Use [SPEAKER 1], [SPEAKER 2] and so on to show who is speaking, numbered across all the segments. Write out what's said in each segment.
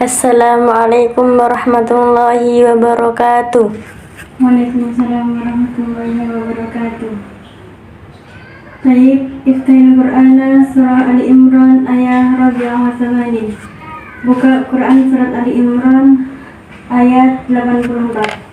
[SPEAKER 1] Assalamualaikum warahmatullahi wabarakatuh.
[SPEAKER 2] Waalaikumsalam warahmatullahi wabarakatuh. Baik, Iftahil Qur'ana surah Ali Imran ayat Rabi'ah Wasamanin. Buka Quran surat Ali Imran ayat 84.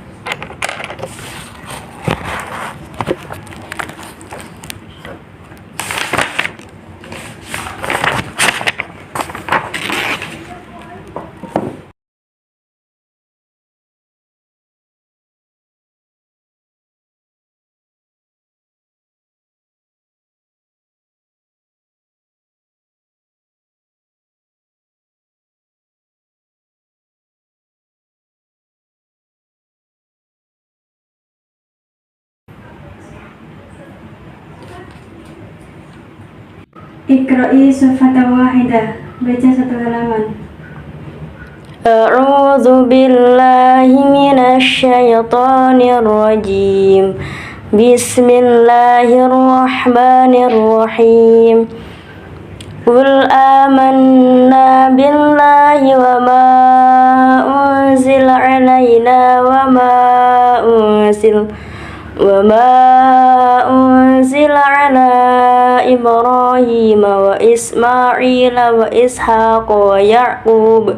[SPEAKER 2] Iqra'i sufatan wahidah. Baca satu halaman.
[SPEAKER 1] A'udzu billahi minasy syaithanir rajim. Bismillahirrahmanirrahim. Qul amanna billahi wa ma unzila alaina wa ma unzila ala Ibrahim wa Ismail wa Ishaq wa Ya'qub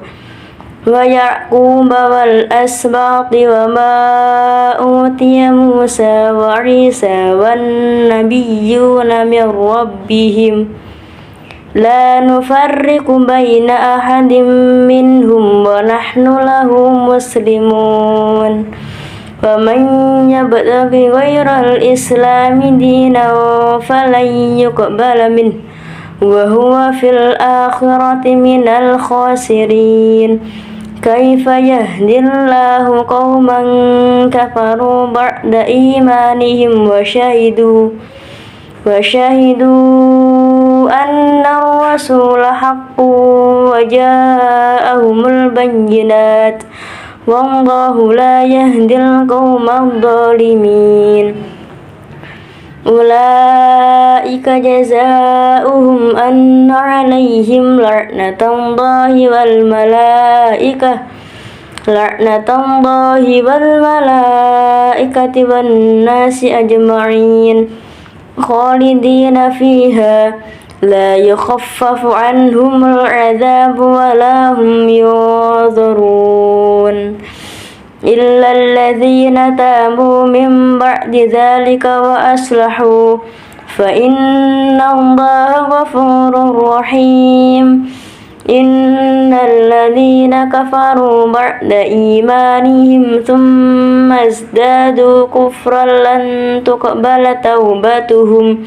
[SPEAKER 1] wal asbati wa ma utiya Musa wa Isa wan nabiyyuna min rabbihim la nufarriqu baina ahadin minhum wa nahnu lahu muslimun. وَمَنْ يَبْتَغِ غَيْرَ الْإِسْلَامِ دِينًا فَلَنْ يُقْبَلَ مِنْهُ وَهُوَ فِي الْآخِرَةِ مِنَ الْخَاسِرِينَ كَيْفَ يَهْدِي اللَّهُ قَوْمًا كَفَرُوا بَعْدَ إِيمَانِهِمْ وَشَهِدُوا أَنَّ الرَّسُولَ حَقٌّ وَجَاءَهُمُ الْبَيِّنَاتُ Wallahu la yahdil qawmal dhalimin. Ulaika jazaohum anna alaihim la'natullahi wal malaikati wan nasi ajma'in khalidina fiha la yukhaffafu anhumul adzabu wa la hum yunzarun illa alladhina tabu min ba'di dhalika wa aslahu fa inna Allaha ghafurur rahim. Innal ladhina kafaru ba'da imanihim thumma izdadu kufran lan tuqbala taubatuhum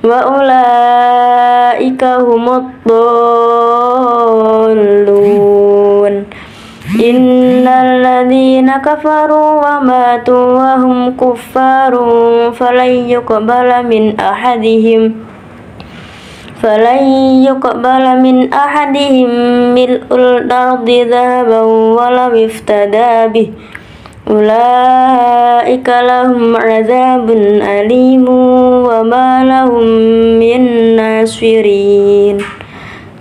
[SPEAKER 1] wa ulaika humud dhallun. Innal ladzina kafaru wa matu wa hum kuffarun falan yuqbala min ahadihim mil'ul ardi dhahaban wa law iftada bih. Ulaika lahum azabun alimun wa ma lahum min nasirin.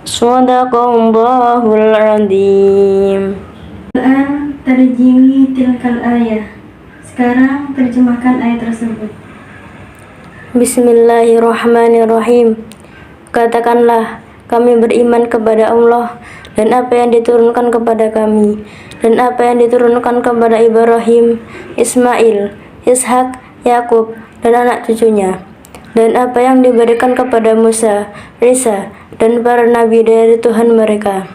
[SPEAKER 1] Shadaqallahul azim.
[SPEAKER 2] Al-an tarjimi tilkal ayah. Sekarang terjemahkan ayat tersebut.
[SPEAKER 1] Bismillahirrahmanirrahim. Katakanlah, kami beriman kepada Allah dan apa yang diturunkan kepada kami, dan apa yang diturunkan kepada Ibrahim, Ismail, Ishak, Yakub, dan anak cucunya, dan apa yang diberikan kepada Musa, Isa, dan para nabi dari Tuhan mereka.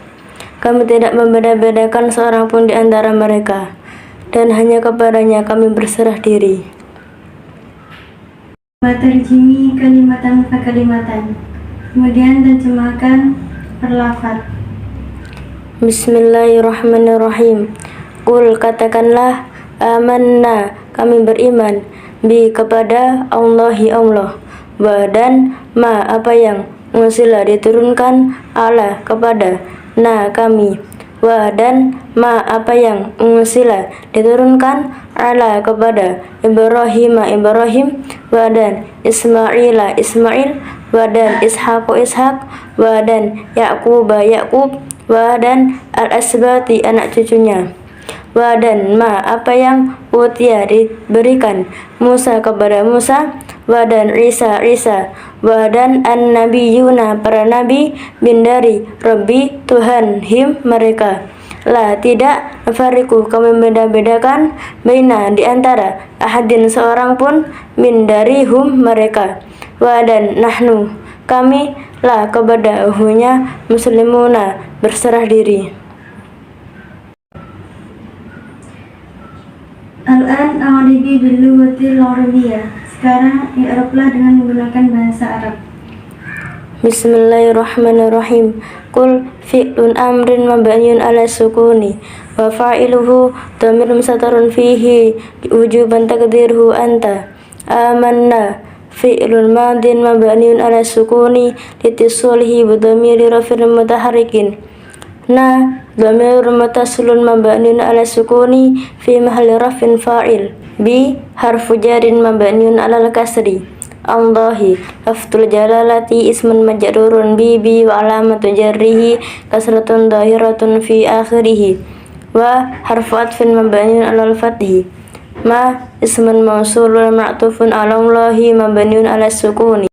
[SPEAKER 1] Kami tidak membeda-bedakan seorang pun di antara mereka, dan hanya kepadanya kami berserah diri.
[SPEAKER 2] Terjemi kalimatan fa kalimatan. Kemudian terjemahkan per lafaz.
[SPEAKER 1] Bismillahirrahmanirrahim. Qul, katakanlah, amanna, kami beriman, bi kepada Allahi Allah, wa dan ma apa yang unsila diturunkan ala kepada na kami, wa dan ma apa yang unsila diturunkan ala kepada Ibrahim wa dan Ismail wa dan Ishaq wa dan Yaqub wa dan al-asbati anak cucunya, wa dan ma apa yang utia diberikan Musa kepada Musa, wa dan Isa, wa dan an-nabiyuna para nabi bin dari Rabbi Tuhan him mereka. La tidak nafariku kami beda-bedakan baina di antara ahadin seorang pun min dari hum mereka. Wa dan nahnu kami la kepada hunya muslimuna berserah diri.
[SPEAKER 2] Al-an a'ribi bil lughatil arabiyyah. Sekarang i'rablah dengan menggunakan bahasa Arab.
[SPEAKER 1] Bismillahirrahmanirrahim. Qul fi'lun amrin mabniun ala sukuni wa fa'iluhu dhamir mustatirun fihi wujuban taqdiruhu anta. Amanna fi'lun madin mabniun ala sukuni litisalihi bi dhamiri raf'in mutaharrikin. Na dhamir muttasilun mabniun ala sukuni fi mahalli raf'in fa'il. Bi harfu jarin mabniun ala al-kasri. Allahi lafzul jalalati ismun majrurun bi wa alamatu jarrihi kasratun dhahiratun fi akhirih wa harfu atfin mabniun ala al-fathi. Ma ismun mausulun ma'tufun ala Allahi mabniun ala sukuni.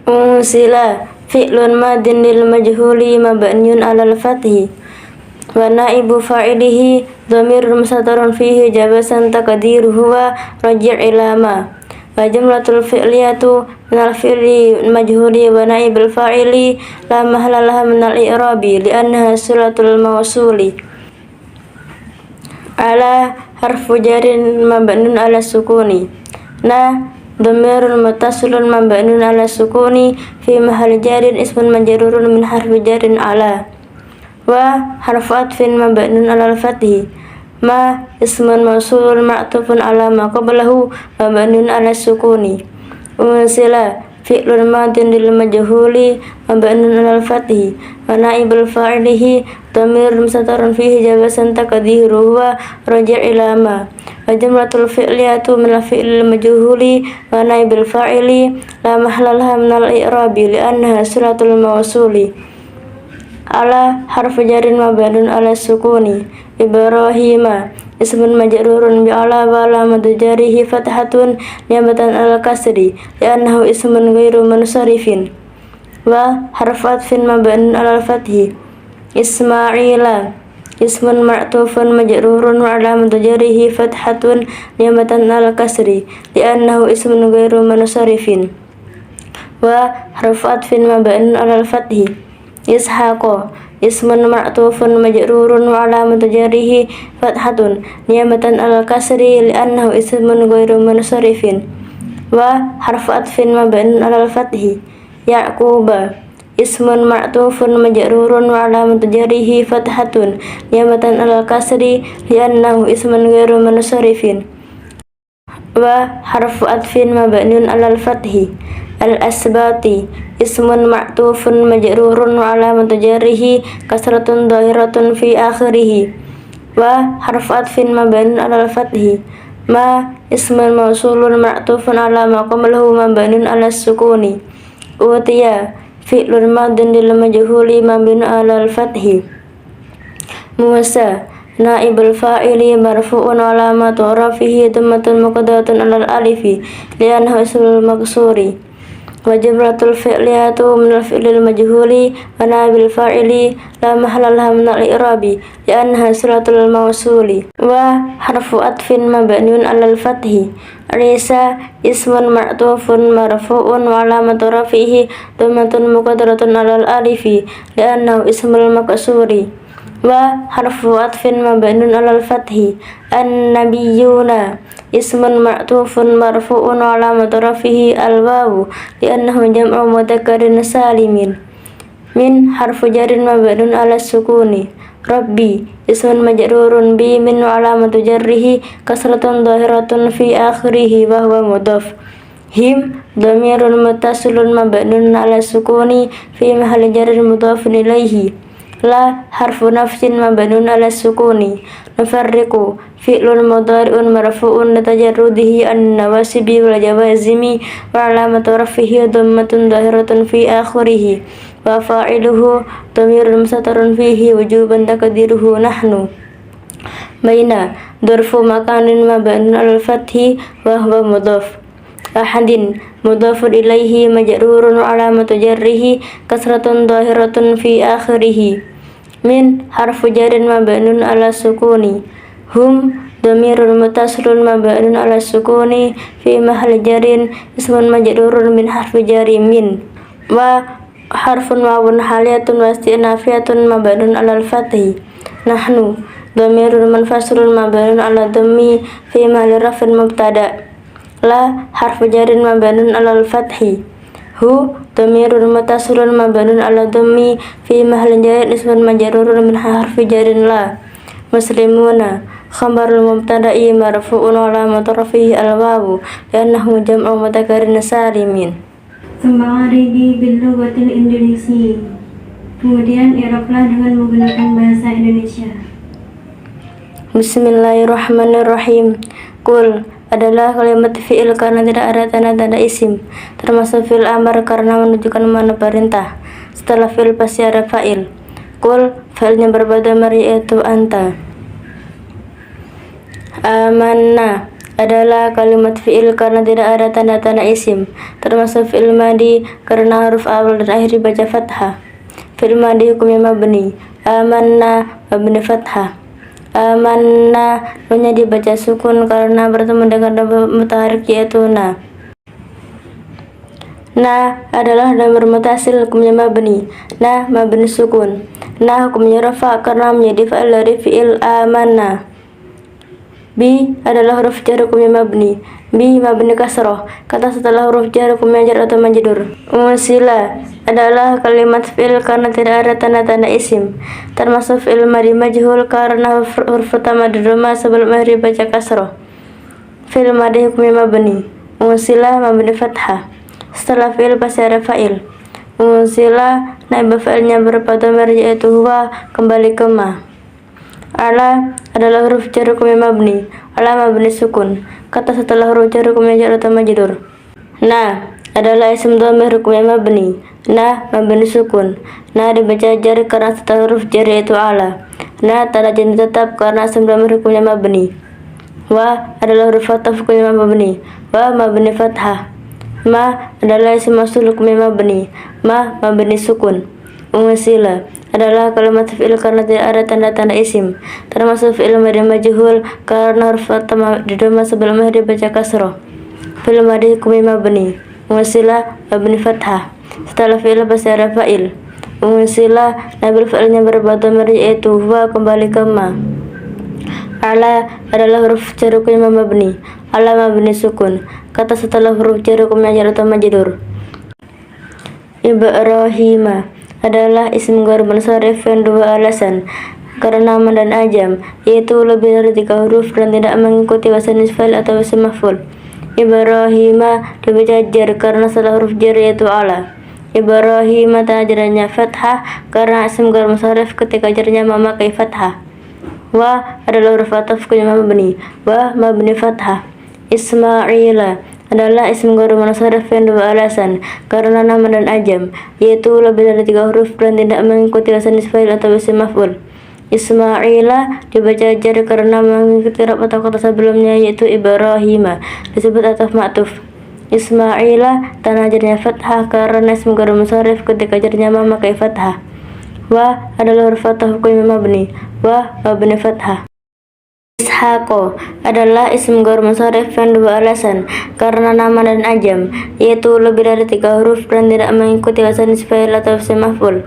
[SPEAKER 1] Unsila fi'lun madin lil majhuli mabniun ala al-fathi wa naibu fa'ilihi dhamirun mustatirun fihi jawasan taqdiruhu wa raji' ila ma. Wa jumlatul fi'liyatu minal fi'li majhuli wa naibul fa'ili la mahalla laha minal i'rabi li'annaha suratul mawsuli. Ala harfu jarin mabniun ala sukuni. Na dhamirun muttasilun mabniun ala sukuni fi mahalli jarin ismun majrurun min harfi jarin ala. Wa harfu atfin mabniun ala al-fathi. Ma ismun mausulun ma'tufun ala ma qablahu mabniun ala sukuni. Unsila fi'lun madin lil majhuli mabniun ala al-fathi wa naibul fa'ilihi dhamir mustatirun fihi jawasan taqdiruhu wa raji' ila ma. Wa jumlatul fi'liyatu min al-fi'lil majhuli wa naibul fa'ili la mahalla laha min al-i'rabi li'annaha silatul mawsuli. Ala harfu jarin mabniun ala sukuni. Ibrahima ismun majrurun bi ala wa alamatu jarihi fathatun niyabatan al kasri li'annahu ismun ghairu munsharifin wa harfu atfin mabniun ala fathi. Ismaila ismun ma'tufun majrurun wa alamatu jarihi fathatun niyabatan al kasri li'annahu ismun ghairu munsharifin wa harfu atfin mabniun ala fathi. Ishaqo ismun ma'tufun majrurun wa alamatu jarrihi fathatun niyabatan al kasri li'annahu ismun ghairu munsharifin wa harfu atfin mabniun ala fathi. Yaquba ismun ma'tufun majrurun wa alamatu jarrihi fathatun niyabatan al kasri li'annahu ismun ghairu munsharifin wa harfu atfin mabniun ala fathi. Al-asbati ismun ma'tufun majrurun wa alamatu jarrihi kasratun dhahiratun fi akhirih wa harfu atfin mabniun ala al-fathi. Ma ismun mausulun ma'tufun ala ma qablahu mabniun ala sukuni. Utiya fi'lun madin lil majhuli mabniun ala al-fathi. Musa naibul fa'ili marfu'un alamatu rafihi dhammatun muqaddatun ala al-alifi li'annahu ismul maksuri. Wa jumlatul fi'liyatu minal fi'lil majhuli wa na'ibil fa'ili la mahalla laha minal i'rabi li'annaha silatul mawsuli wa harfu atfin mabniun alal fathi. Isa ismun ma'tufun marfu'un wa alamatu rafihi dhammatun muqaddaratun alal alifi li'annahu ismul maksuri wa harfu atfin mabniun alal fathi. An-nabiyuna ismun ma'tufun marfu'un wa alamatu rafihi al-wawu li'annahu jam'u mudzakkar salimin. Min harfu jarin mabniun ala sukuni. Rabbi ismun majrurun bi min wa alamatu jarrihi kasratun dhahiratun fi akhirih wa huwa mudhaf. Him dhamirun muttasilun mabniun ala sukuni fi mahalli jarrin mudhafun ilaihi. La harfu nafsin mabniun ala sukuni. Nufarriqu fi'lun mudhari'un marfu'un litajarrudihi an-nawasibi wal jawazimi wa alamatu rafihi dhammatun dhahiratun fi akhirih wa fa'iluhu dhamirun mustatirun fihi wujuban taqdiruhu nahnu. Baina dzarfu makanin mabniun alal fathi wa huwa mudhaf. Ahadin mudhafun ilaihi majrurun wa alamatu jarrihi kasratun dhahiratun fi akhirih. Min harfu jarin mabniun ala sukuni. Hum dhamirun muttasilun mabniun ala sukuni fi mahalli jarin ismun majrurun min harfi jari min. Wa harfun wawun haliyatun wa istinafiyatun mabniun ala al-fathi. Nahnu dhamirun munfasilun mabniun ala dhammi fi mahalli raf'in mubtada. La harfu jarin mabniun ala al-fathi. Hu dhamirun muttasilun mabniun ala dhammi fi mahalli jarin ismun majrurun min harfi jarin la. Muslimuna khabarul mubtada'i marfu'un wa alamatu raf'ihi al-wawu li'annahu jam'u mudzakkar salimin.
[SPEAKER 2] Sembari bil lughatil Indonesia. Kemudian i'rablah dengan menggunakan bahasa Indonesia.
[SPEAKER 1] Bismillahirrahmanirrahim. Qul adalah kalimat fi'il karena tidak ada tanda-tanda isim, termasuk fi'il amar karena menunjukkan mana perintah. Setelah fi'il pasti ada fa'il. Qul fa'ilnya berdhamir yaitu anta. Amanna adalah kalimat fi'il karena tidak ada tanda-tanda isim, termasuk fi'il madi karena huruf awal dan akhir dibaca fathah. Fi'il madi hukumnya mabni. Amanna mabni fathah. Amanna nunnya dibaca sukun karena bertemu dengan mutaharik yaitu na. Na adalah dhamir mutasil hukumnya mabni. Na mabni sukun. Na hukumnya rafa karena menjadi fa'il dari fi'il amanna. Bi adalah huruf jar hukumnya mabni. Bi mabni kasroh. Kata setelah huruf jar hukumnya jar atau majrur. Musila adalah kalimat fi'il karena tidak ada tanda-tanda isim, termasuk fi'il madi majhul karena huruf pertama di dhamma sebelum akhir baca kasroh. Fi'il madi hukumnya mabni. Musila mabni fathah. Setelah fi'il pasti ada fa'il. Musila naib fa'ilnya berupa dhamir yaitu huwa kembali ke ma. Ala adalah huruf jar hukumnya mabni. Ala mabni sukun. Kata setelah huruf jar hukumnya jar atau majrur. Na adalah isim dhamir hukumnya mabni. Na mabni sukun. Na dibaca jar karena setelah huruf jar yaitu ala. Na tanda jar tetap karena isim dhamir hukumnya mabni. Wa adalah huruf fathah hukumnya mabni. Wa mabni fathah. Ma adalah isim mausul hukumnya mabni. Ma mabni sukun. Umusila adalah kalimat fi'il karena tidak ada tanda-tanda isim, termasuk fi'il madi majhul karena huruf pertama di dhamma sebelum akhir dibaca kasroh. Fi'il madi hukumnya mabni. Umusila mabni fathah. Setelah fi'il pasti ada fa'il. Umusila naib fa'ilnya berupa dhamir yaitu huwa kembali ke ma. Ala adalah huruf jar hukumnya mabni. Ala mabni sukun. Kata setelah huruf jar hukumnya jar atau majrur. Ibrahima adalah isim ghair munsharif yang dua alasan, karena nama dan ajam, yaitu lebih dari 3 huruf dan tidak mengikuti wasan fa'il atau isim maf'ul. Ibrahima dibaca jar karena setelah huruf jar yaitu ala. Ibrahima tanda jarnya fathah karena isim ghair munsharif ketika jarnya memakai fathah. Wa adalah huruf ataf kunya mabni. Wa mabni fathah. Ismaila adalah isim ghair munsharif yang dua alasan, karena nama dan ajam, yaitu lebih dari 3 huruf dan tidak mengikuti wasan fa'il atau isim maf'ul. Ismaila dibaca jar karena mengikuti rab atau kata sebelumnya yaitu Ibrahima, disebut ataf ma'tuf. Ismaila tanda jarnya fathah karena isim ghair munsharif ketika jarnya memakai fathah. Wa adalah huruf fathah hukumnya mabni. Wa mabni fathah. Ishaqo adalah isim ghair munsharif yang dua alasan, karena nama dan ajam, yaitu lebih dari 3 huruf dan tidak mengikuti wasan fa'il atau isim maf'ul.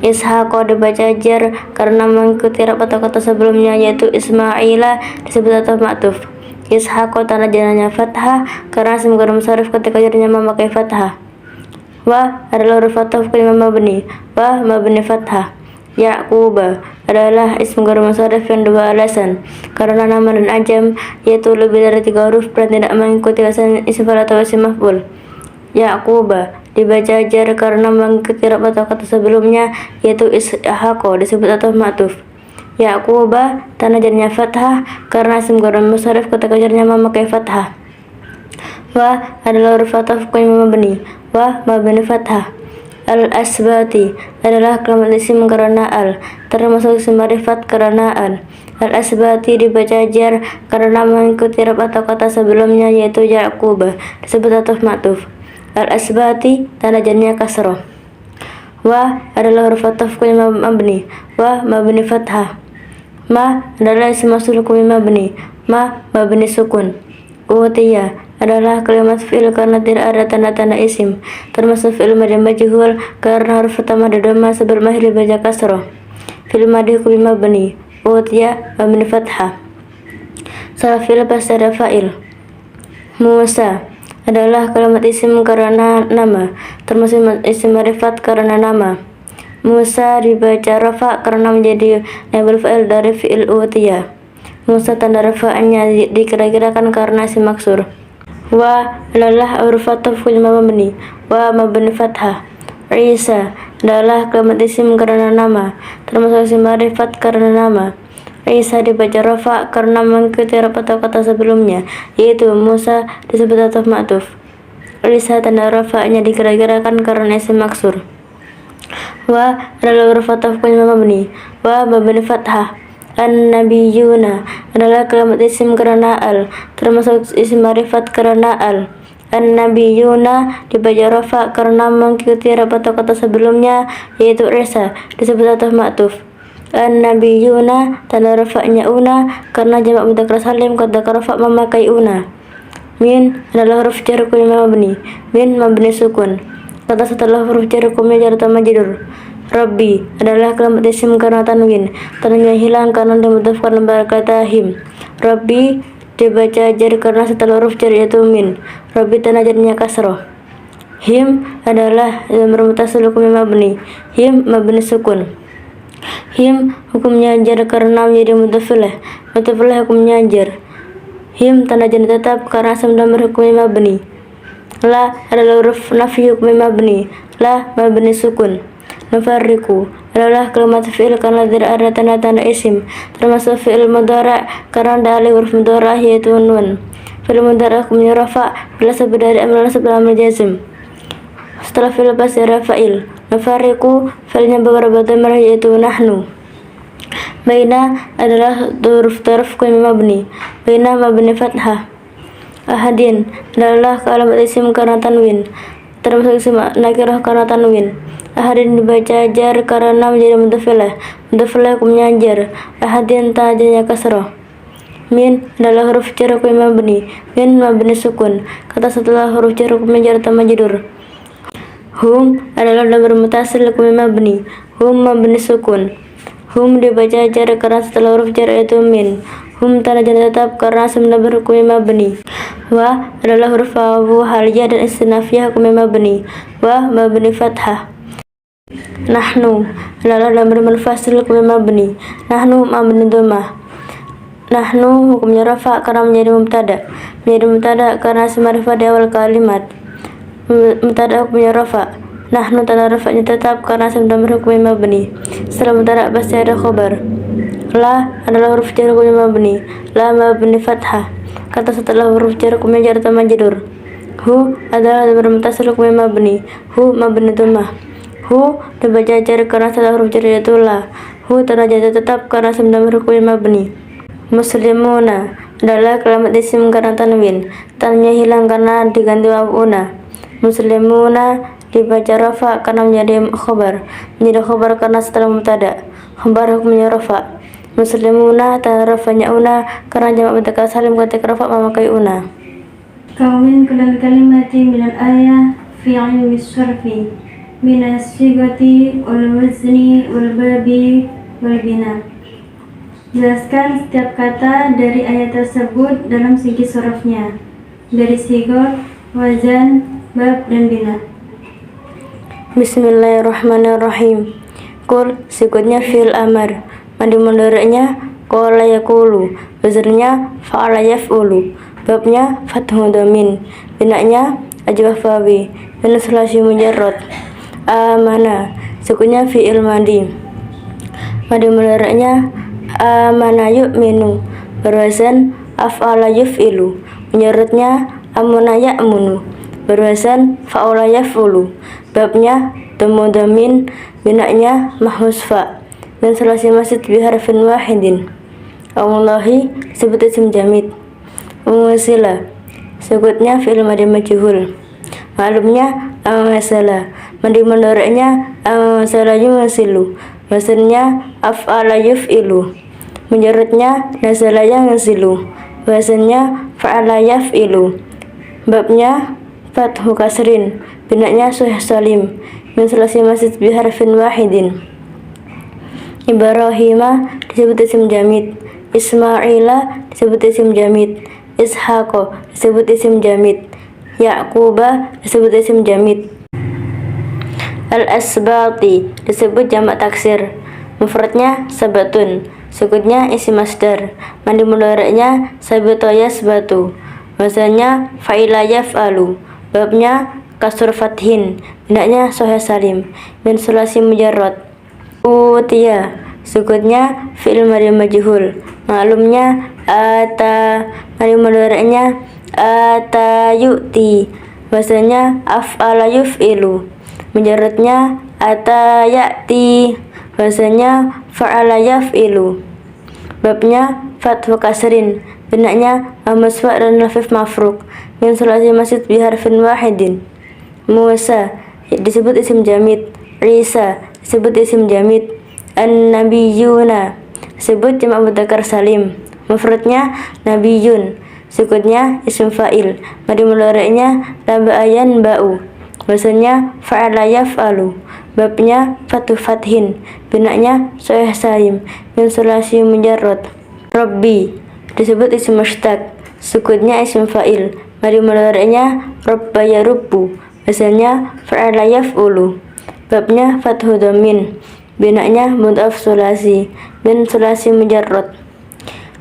[SPEAKER 1] Ishaqo dibaca jar karena mengikuti rab atau kata sebelumnya yaitu Ismaila, disebut ataf ma'tuf. Ishaqo tanda jarnya fathah karena isim ghair munsharif ketika jarnya memakai fathah. Wa adalah huruf fathah hukumnya mabni. Wa mabni fathah. Yaquba adalah isim ghair munsharif yang dua alasan, karena nama dan ajam, yaitu lebih dari 3 huruf dan tidak mengikuti wasan isim fa'il atau isim maf'ul. Yaquba dibaca jar karena mengikuti rab atau kata sebelumnya yaitu Ishaqo, disebut ataf ma'tuf. Yaquba tanda jarnya fathah karena isim ghair munsharif ketika jarnya memakai fathah. Wa adalah huruf fathah hukumnya mabni. Wa mabni fathah. Al-asbati adalah kalimat isim karena al, termasuk isim ma'rifat karena al. Al-asbati dibaca jar karena mengikuti rab atau kata sebelumnya yaitu Ya'qub, disebut ataf ma'tuf. Al-asbati tanda jarnya kasroh. Wa adalah huruf ataf mabni, wa mabni fathah. Ma adalah isim mausul mabni, ma mabni sukun. Utiya adalah kalimat fi'il karena tidak ada tanda-tanda isim, termasuk fi'il madhi majhul karena huruf pertama ada dhamma sebelum akhir dibaca kasroh. Fi'il madhi mabni, utiya mabni fathah. Salah fi'il pasti ada fa'il. Musa adalah kalimat isim karena nama, termasuk isim ma'rifat karena nama. Musa dibaca rafa karena menjadi naibul fa'il dari fi'il utiya. Musa tanda rafa'nya dikira-kirakan karena isim maksur. Wa adalah huruf ataf mabni, wa mabni fathah. Isa adalah kalimat isim karena nama, termasuk isim ma'rifat karena nama. Isa dibaca rafa karena mengikuti rab atau kata sebelumnya, yaitu Musa disebut ataf ma'tuf. Isa tanda rafa'nya dikira-kirakan karena isim maksur. Wa adalah huruf ataf mabni, wa mabni fathah. An-nabiyuna adalah kalimat isim karena al, termasuk isim ma'rifat karena al. An-nabiyuna dibaca rafa karena mengikuti rab atau kata sebelumnya, yaitu Isa disebut ataf ma'tuf. An-nabiyuna tanda rafa'nya una karena jamak mudzakkar salim kata rafa memakai una. Min adalah huruf jar mabni, min mabni sukun. Kata setelah huruf jar jar atau majrur. Rabbi adalah kalimat isim karena tanwin, tanwinnya hilang karena dimudzakkar kata him. Rabbi dibaca jar karena setelah huruf jar yaitu min. Rabbi tanda jarnya kasroh. Him adalah dhamir muttasil mabni, him mabni sukun. Him hukumnya jar karena menjadi mudzafilah, mudzafilah hukumnya jar. Him tanda jar tetap karena asam dhamir hukumnya mabni. La adalah huruf nafi hukumnya mabni, la mabni sukun. Nufarriqu adalah kalimat fi'il karena tidak ada tanda-tanda isim, termasuk fi'il mudhari' karena ada alif huruf mudhari' yaitu nun. Fi'il mudhari' hukumnya rafa bila sebut dari amil sebelah jazm. Setelah fi'il pasti ada fa'il. Nufarriqu fi'ilnya beberapa dhamir yaitu nahnu. Baina adalah huruf taraf mabni, baina mabni fathah. Ahadin adalah kalimat isim karena tanwin, termasuk isim nakirah karena tanwin. Ahadin dibaca jar karena menjadi mudzafilah, mudzafilah hukumnya jar. Ahadin tajanya kasroh. Min adalah huruf jar mabni, min mabni sukun. Kata setelah huruf jar hukumnya jar atau majrur. Hum adalah dhamir muttasil mabni, hum mabni sukun. Hum dibaca jar karena setelah huruf jar yaitu min. Hum tanda jar tetap karena asam dhamir hukumnya mabni. Wa adalah huruf wawu haliyah dan istinafiyah hukumnya mabni, wa mabni fathah. Nahnu adalah dhamir munfasil hukumnya mabni, nahnu mabni dhammah. Nahnu hukumnya rafa karena menjadi mubtada karena isim ma'rifat di awal kalimat. Mubtada hukumnya rafa. Nahnu tanda rafa'nya tetap karena isim dhamir hukumnya mabni. Setelah mubtada pasti ada khobar. La adalah huruf jar hukumnya mabni, la mabni fathah. Kata setelah huruf jar hukumnya jar atau majrur. Hu adalah dhamir muttasil hukumnya mabni, hu mabni dhammah. Hu dibaca jar karena setelah huruf jar yaitu la. Hu tanda jar tetap karena isim dhamir hukumnya mabni. Muslimuna adalah kalimat isim karena tanwin, tanwinnya hilang karena diganti wawu una. Muslimuna dibaca rafa karena menjadi khobar karena setelah mubtada. Khobar hukumnya rafa. Muslimuna tanda rafanya una karena jamak mudzakkar salim ketika rafa memakai una.
[SPEAKER 2] Kawin kulal kalimati minal ayah fi ilmi syarfi minas sigati wal wazni wal babi wal bina. Jelaskan setiap kata dari ayat tersebut dalam segi sorofnya, dari sigot, wazan, bab, dan bina.
[SPEAKER 1] Bismillahirrahmanirrahim. Qul sigotnya fi'il amar, madi mudhari'nya qala yaqulu, wazannya fa'ala yaf'ulu, babnya fathu dhamin, binanya ajwaf fawi, dan sulasi mujarrad. Amana sigotnya fi'il madi, madi mudhari'nya amana yu'minu, berwazan af'ala yuf'ilu, mujarradnya amuna ya'munu, berwazan fa'ala yaf'ulu, babnya Temudamin binaknya mahfuz fa. Dan sulasi masjid biharfin wahidin. Allahi disebut isim jamid. Wasila sukutnya fi'il madi majhul. Maklumnya awasala. Madi mudhari'nya awasala yuwasilu. Wasannya af'ala yuf'ilu. Mujarradnya nazala yanzilu. Wasannya fa'ala yaf'ilu. Babnya fathu kasrin. Binaknya sahih salim. Min sulasi masjid biharfin wahidin. Ibrahima disebut isim jamid. Ismaila disebut isim jamid. Ishaqo disebut isim jamid. Yaquba disebut isim jamid. Al-asbati disebut jamak taksir. Mufradnya sabatun. Sukutnya isim masdar. Mandi mudhari'nya sabata yasbatu. Wazannya fa'ila yaf'alu. Babnya kasur fathin. Binaknya sahih salim. Min sulasi mujarrad. Utiya sukutnya fi'il madi majhul. Maklumnya ata. Madi mudhari'nya ata yu'ti. Wazannya af'ala yuf'ilu. Mujarradnya ata ya'ti. Wazannya fa'ala yaf'ilu. Babnya fathu kasrin. Binaknya hamzah dan lafif mafruk. Min sulasi masjid biharfin wahidin. Musa disebut isim jamid. Isa disebut isim jamid. An-nabiyuna disebut jamak mudzakkar salim. Mufradnya nabiyun. Sukutnya isim fa'il. Madi mudhari'nya laba'ayan ba'u. Wazannya fa'ala yaf'alu. Babnya fathu fathin. Binaknya sahih salim. Min sulasi mujarrad. Rabbi disebut isim mushtaq. Sukutnya isim fa'il. Madi mudhari'nya rabba yarubbu. Wazannya fa'ala yaf'ulu. Babnya fathu dhamin. Binaknya mudhaf sulasi. Min sulasi mujarrad.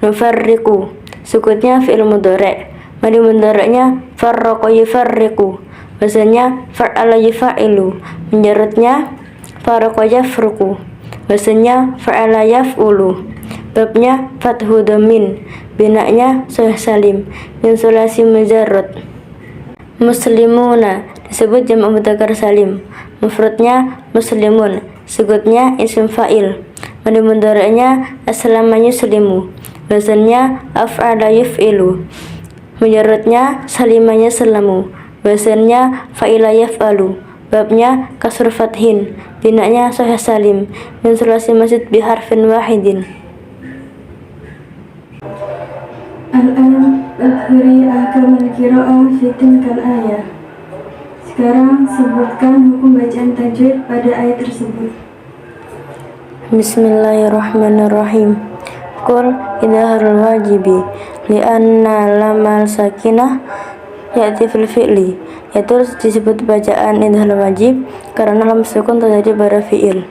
[SPEAKER 1] Nufarriqu sukutnya fi'il mudhari'. Madi mudhari'nya farraqa yufarriqu. Wazannya fa'ala yuf'ilu. Mujarradnya farraqa yafruqu. Wazannya fa'ala yaf'ulu. Babnya fathu dhamin. Binaknya sahih salim. Min sulasi mujarrad. Muslimuna disebut jamak mudzakkar salim. Mufradnya muslimun. Sukutnya isim fa'il. Madi mudhari'nya aslama yuslimu. Wazannya af'ala yuf'ilu. Mujarradnya salimanya salamu. Wazannya fa'ila yaf'alu. Babnya kasur fathin. Binaknya sahih salim. Min sulasi masjid biharfin wahidin.
[SPEAKER 2] Al-an adhuri ahkam al-qira'ah fi tilkal ayah. Sekarang sebutkan hukum bacaan tajwid pada ayat tersebut.
[SPEAKER 1] Bismillahirrahmanirrahim. Qul idharul wajibi li'anna lamal sakinah ya'ti fil fi'li. Yaitu disebut bacaan idharul wajib karena lam sukun terjadi pada fi'il.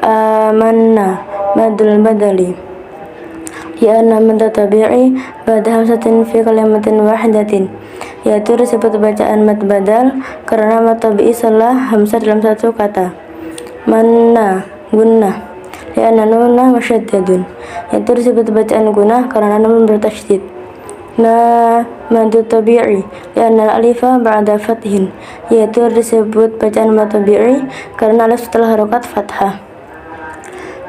[SPEAKER 1] Amanna madul badali li'anna mad tabi'i ba'da hamzatin fi kalimatin wahidatin. Yaitu disebut bacaan mad badal karena mad tabi'i setelah hamzah dalam satu kata. Manna gunnah li'anna nunna musyaddadun. Yaitu disebut bacaan gunnah karena nun bertasydid. Mad tabi'i li'anna alifa ba'da fathin. Yaitu disebut bacaan mad tabi'i karena alif setelah harokat fathah.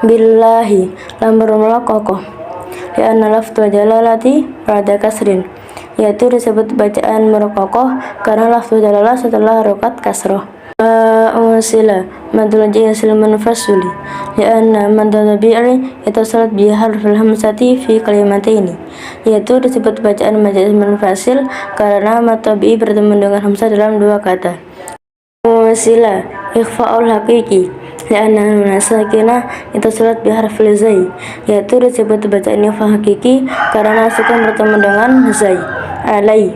[SPEAKER 1] Billahi lam muraqaqah li'anna lafdhu jalalati ba'da kasrin. Yaitu disebut bacaan muraqaqah karena lafdhu jalalah setelah harokat kasroh. Wasila madul jaisil munfasili li'anna mad tabi'i yatasalat bi harfil hamzati fi kalimataini. Yaitu disebut bacaan mad munfasil karena mad tabi'i bertemu dengan hamzah dalam dua kata. Wasila ikhfa'ul haqiqi li'anna nun sakinah yatasalat bi harfil zai. Yaitu disebut bacaan ikhfa hakiki karena sukun bertemu dengan zai. Alai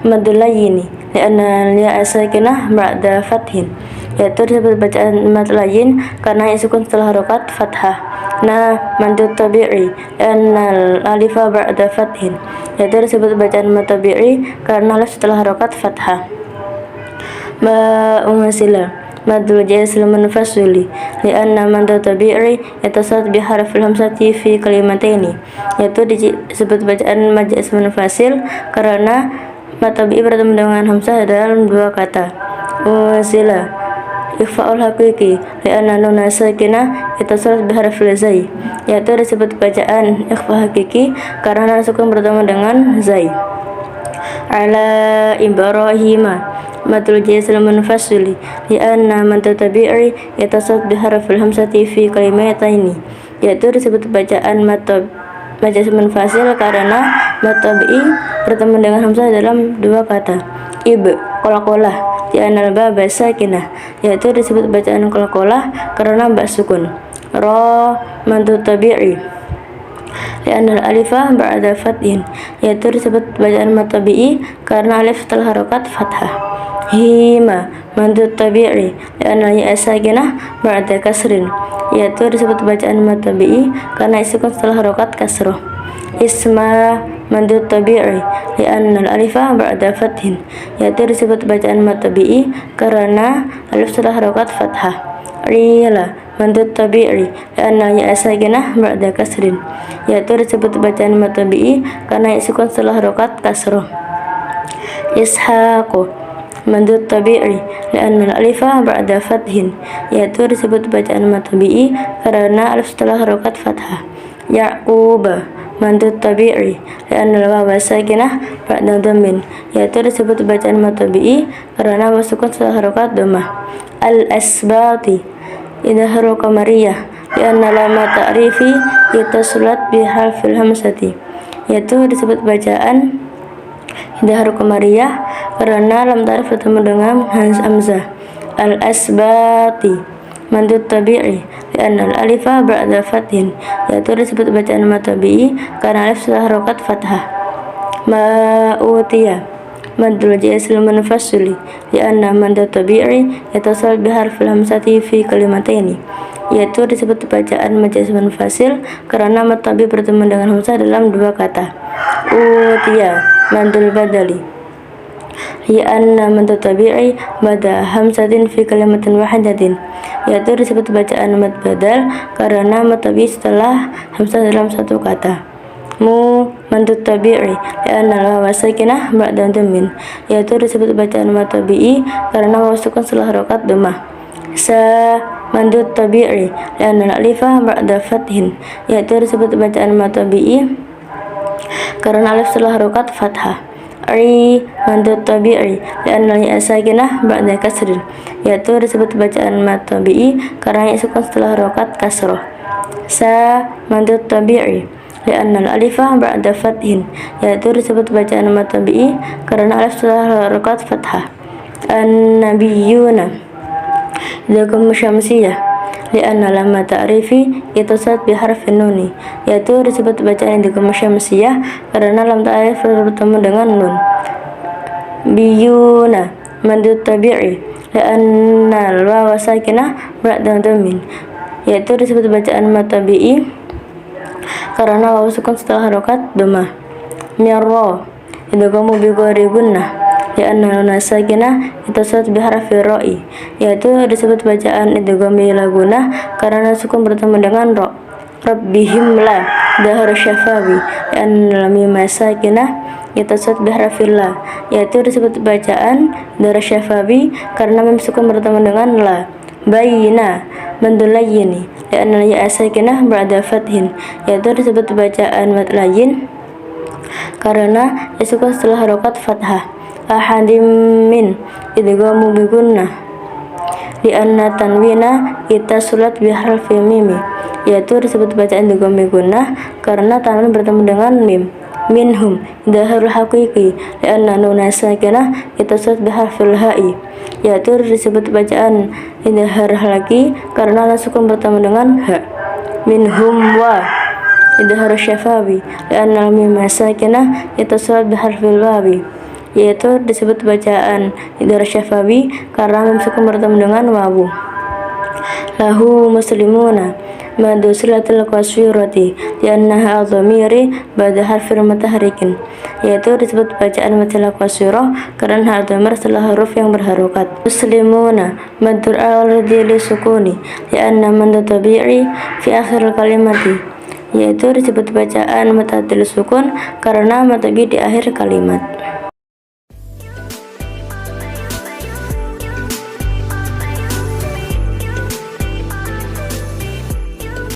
[SPEAKER 1] madul layini li'anna ya sakinah ba'da fathin. Yaitu disebut bacaan mad layin karena sukun setelah harokat fathah. Mad tabi'i li'anna alifa ba'da fathin. Yaitu disebut bacaan mad tabi'i karena alif setelah harokat fathah. Wasila madul jaisil munfasili li'anna mad tabi'i yatasalat bi harfil hamzati fi kalimataini. Yaitu disebut bacaan mad jaisil munfasil karena mad tabi'i bertemu dengan hamzah dalam dua kata. Wasila ikhfa'ul haqiqi li'anna nuna sakinah ittasalat biharfil zai, yaitu disebut bacaan ikhfa hakiki karena nun sukun bertemu dengan zai. Ala Ibrahima matul jazil munfasili li'anna man tabi'i ittasalat biharfil hamzati fi kalimataini, yaitu disebut bacaan majaz munfasil karena matabi bertemu dengan hamzah dalam dua kata. Qalqalah di anal ba sakinah, yaitu disebut bacaan qalqalah karena ba sukun. Ra mantu tabi'i di anal alifah ba'da fathin, yaitu disebut bacaan matabi'i karena alif setelah harokat fathah. Hima mantu tabi'i di anal ya sakinah ba'da kasrin, yaitu disebut bacaan matabi'i karena sukun setelah harokat kasroh. Isma mandu tabi'i li'anna al-alifah ba'da fathin, yaitu disebut bacaan matabi'i karena alif setelah harokat fathah. Rila mandu tabi'i li'anna ya sakinah ba'da kasrin, yaitu disebut bacaan matabi'i karena sukun setelah harokat kasroh. Ishaqu mandu tabi'i li'anna al-alifah ba'da fathin, yaitu disebut bacaan matabi'i karena alif setelah harokat fathah. Ya'qub mandu tabi'i li'anna al-wawa sakinah ba'da dhammin, yaitu disebut bacaan matabi'i karena waw sukun setelah harokat dhammah. Al-asbati idharu qamariyah li'anna lama ta'rifi ittasulat biharfil hamzati, yaitu disebut bacaan idharu qamariyah karena lam ta'rif bertemu dengan hamzah. Al-asbati mandu tabi'i li'anna al-alifah ba'da fathin, yaitu disebut bacaan matabi'i karena alif setelah harokat fathah. Ma'utiyah madul jazil munfasili li'anna mandu tabi'i yatasal biharfil hamzati fi kalimataini, yaitu disebut bacaan majaz munfasil karena matabi bertemu dengan hamzah dalam dua kata. Utiya mandul badali li'anna mandu tabi'i bada hamzatin fi kalimatin wahidatin, yaitu disebut bacaan mad badal karena matabi setelah hamzah dalam satu kata. Mu mandu tabi'i li'anna waw sakinah ba'da dhammin, yaitu disebut bacaan matabi'i karena waw sukun setelah harokat dhammah. Sa mandu tabi'i li'anna alifah ba'da fathin, yaitu disebut bacaan matabi'i karena alif setelah harokat fathah. Ri mandu tabi'i li'anna ya sakinah ba'da kasrin, yaitu disebut bacaan matabi'i karena ya sukun setelah harokat kasroh. Sa mandu tabi'i li'anna al-alifah ba'da fathin, yaitu disebut bacaan matabi'i karena alif setelah harokat fathah. An-nabiyuna idgham syamsiyah li'anna lamma ta'rifi ittasalat biharfin nuni, yaitu disebut bacaan idgham syamsiyah karena lam ta'rif bertemu dengan nun. Biyuna mandu tabi'i li'anna al-waw sakinah ba'da dhammin, yaitu disebut bacaan matabi'i karena waw sukun setelah harokat dhammah. Mirra idghamu bi ghairi gunnah li'anna nuna sakinah ittasalat biharfi ra'i, yaitu disebut bacaan idgham bila gunnah karena sukun bertemu dengan ra. Rabbihim la dahar syafawi li'anna lam sakinah ittasalat biharfi la, yaitu disebut bacaan dahar syafawi karena mim sukun bertemu dengan la. Bayina mandulayini li'anna ya sakinah ba'da fathin, yaitu disebut bacaan mad layyin karena ya sukun setelah harokat fathah. Ahadim min idghamu bi gunnah li'anna tanwina ittasulat biharfi mimi, yaitu disebut bacaan idgham bi gunnah karena tanwin bertemu dengan mim. Minhum idharul haqiqi li'anna nuna sakinah ittasulat biharfil ha'i, yaitu disebut bacaan idhar halaki karena nun sukun bertemu dengan ha. Minhum wa idhar syafawi li'anna mim sakinah ittasulat biharfil wawi, yaitu disebut bacaan idhar syafawi karena mim sukun bertemu dengan wawu. Lahu muslimuna madu silatul qasirati li'annaha dhamiri ba'da harfir mutaharikin, yaitu disebut bacaan matilah qasirah karena dhamir setelah huruf yang berharokat. Muslimuna madul al-radhi li sukuni li'anna madu tabi'i fi akhir kalimati, yaitu disebut bacaan mutadil sukun karena matabi di akhir kalimat.